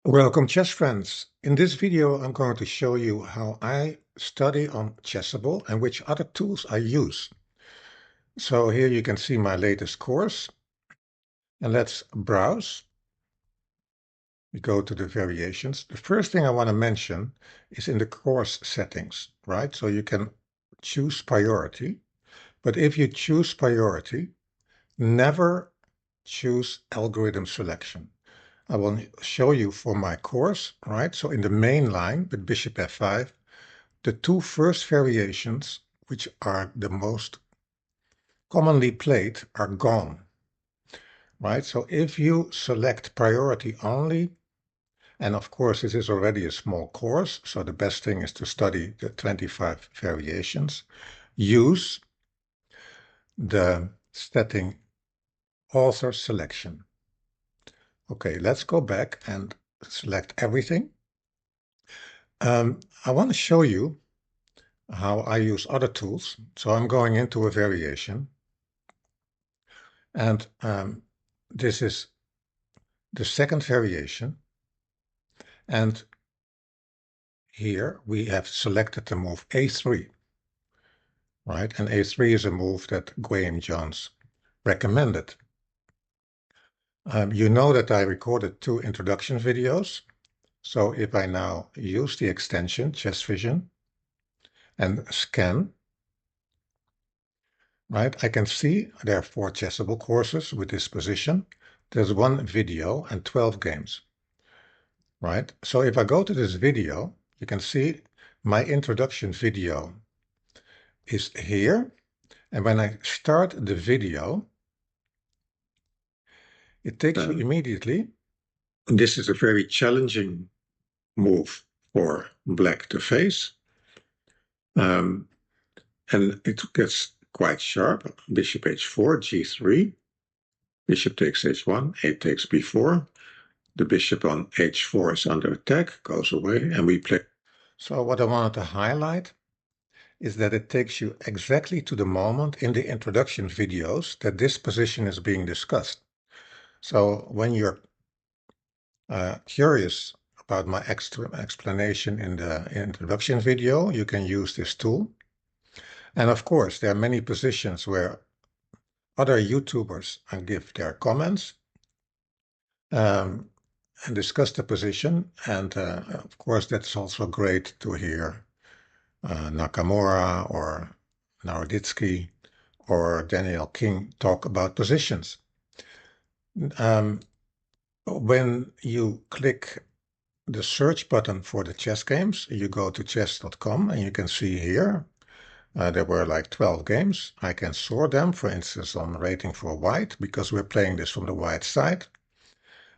Welcome, chess friends. In this video, I'm going to show you how I study on Chessable and which other tools I use. So here you can see my latest course, and let's browse. We go to the variations. The first thing I want to mention is in the course settings, right? So you can choose priority, but if you choose priority, never choose algorithm selection. I will show you for my course, right? So in the main line with bishop f5, the two first variations, which are the most commonly played, are gone, right? So if you select priority only, and of course this is already a small course, so the best thing is to study the 25 variations, use the setting author selection. Okay, let's go back and select everything. I want to show you how I use other tools. So I'm going into a variation, and this is the second variation, and here we have selected the move a3, right? And a3 is a move that Graham Jones recommended. You know that I recorded two introduction videos, so if I now use the extension ChessVision and scan, right, I can see there are 4 Chessable courses with this position. There's one video and 12 games, right? So if I go to this video, you can see my introduction video is here. And when I start the video, it takes you immediately. This is a very challenging move for black to face. And it gets quite sharp. Bishop h4, g3. Bishop takes h1, a takes b4. The bishop on h4 is under attack, goes away, and we play. So what I wanted to highlight is that it takes you exactly to the moment in the introduction videos that this position is being discussed. So when you're curious about my extra explanation in the introduction video, you can use this tool. And of course, there are many positions where other YouTubers give their comments and discuss the position. And of course, that's also great to hear Nakamura or Naroditsky or Daniel King talk about positions. When you click the search button for the chess games, you go to chess.com and you can see here there were like 12 games. I can sort them, for instance, on rating for white, because we're playing this from the white side.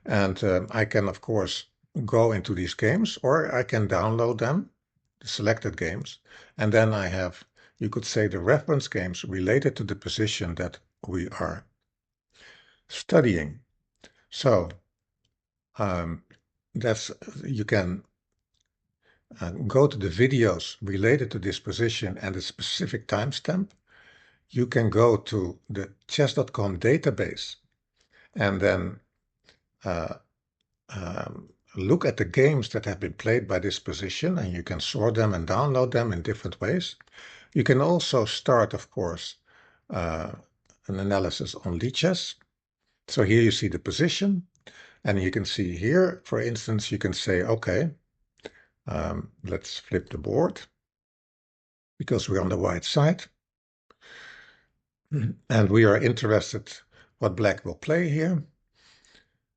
And I can, of course, go into these games, or I can download them, the selected games, and then I have, you could say, the reference games related to the position that we are studying. So you can go to the videos related to this position and the specific timestamp. You can go to the chess.com database and then look at the games that have been played by this position, and you can sort them and download them in different ways. You can also start, of course, an analysis on Lichess. So here you see the position, and you can see here, for instance, you can say, okay, let's flip the board because we're on the white side. And we are interested what black will play here.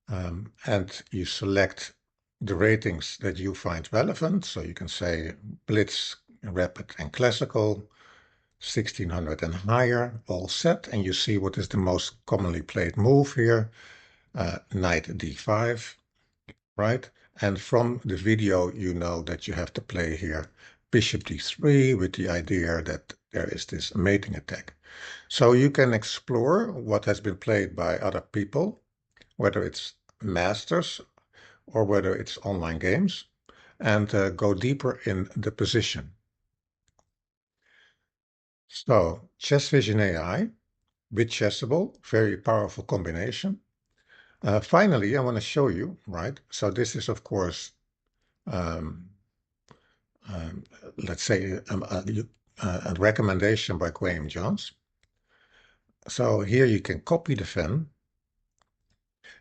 And you select the ratings that you find relevant. So you can say Blitz, Rapid, and Classical, 1600 and higher, all set. And you see what is the most commonly played move here, Knight d5, right? And from the video, you know that you have to play here Bishop d3 with the idea that there is this mating attack. So you can explore what has been played by other people, whether it's masters or whether it's online games, and go deeper in the position. So ChessVision AI with Chessable, very powerful combination. Finally, I want to show you, right? So this is, of course, um, um, let's say a recommendation by Graham Jones. So here you can copy the fen,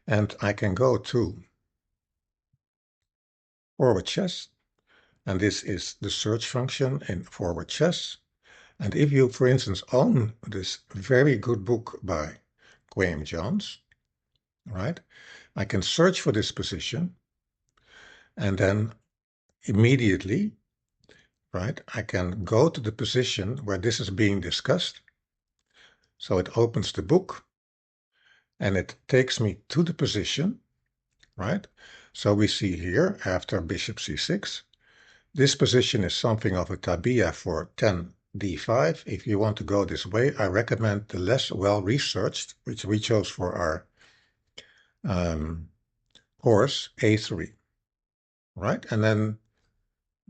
and I can go to forward chess, and this is the search function in forward chess. And if you, for instance, own this very good book by Graham Jones, right, I can search for this position, and then immediately, right, I can go to the position where this is being discussed. So it opens the book, and it takes me to the position, right? So we see here, after bishop c6, this position is something of a tabia for 10d5. If you want to go this way, I recommend the less well-researched, which we chose for our course, a3, right? And then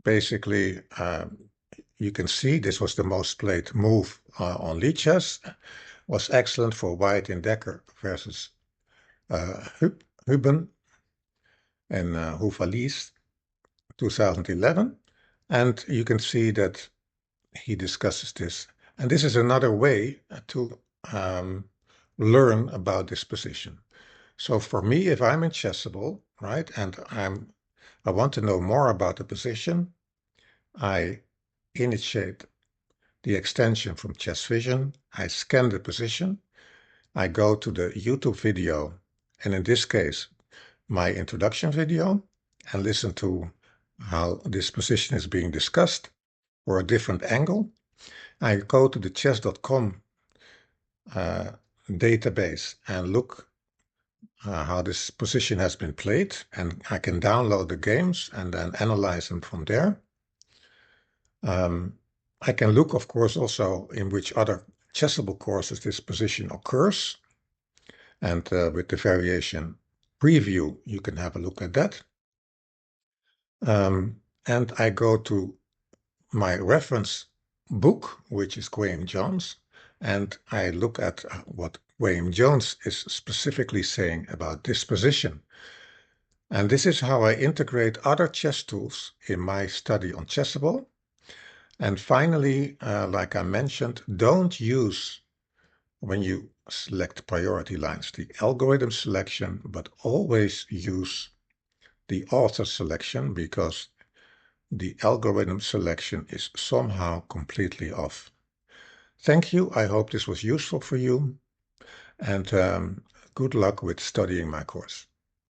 basically, you can see this was the most played move on Lichess. Was excellent for White in Decker versus Huben and Houvalis 2011. And you can see that he discusses this. And this is another way to learn about this position. So for me, if I'm in Chessable, right, and I want to know more about the position, I initiate the extension from ChessVision. I scan the position. I go to the YouTube video, and in this case, my introduction video, and listen to how this position is being discussed or a different angle. I go to the chess.com database and look how this position has been played, and I can download the games and then analyze them from there. I can look, of course, also in which other Chessable courses this position occurs, and with the variation preview, you can have a look at that. And I go to my reference book, which is Graham Jones, and I look at what Graham Jones is specifically saying about this position. And this is how I integrate other chess tools in my study on Chessable. And finally, like I mentioned, don't use, when you select priority lines, the algorithm selection, but always use the author selection, because the algorithm selection is somehow completely off. Thank you. I hope this was useful for you, and good luck with studying my course.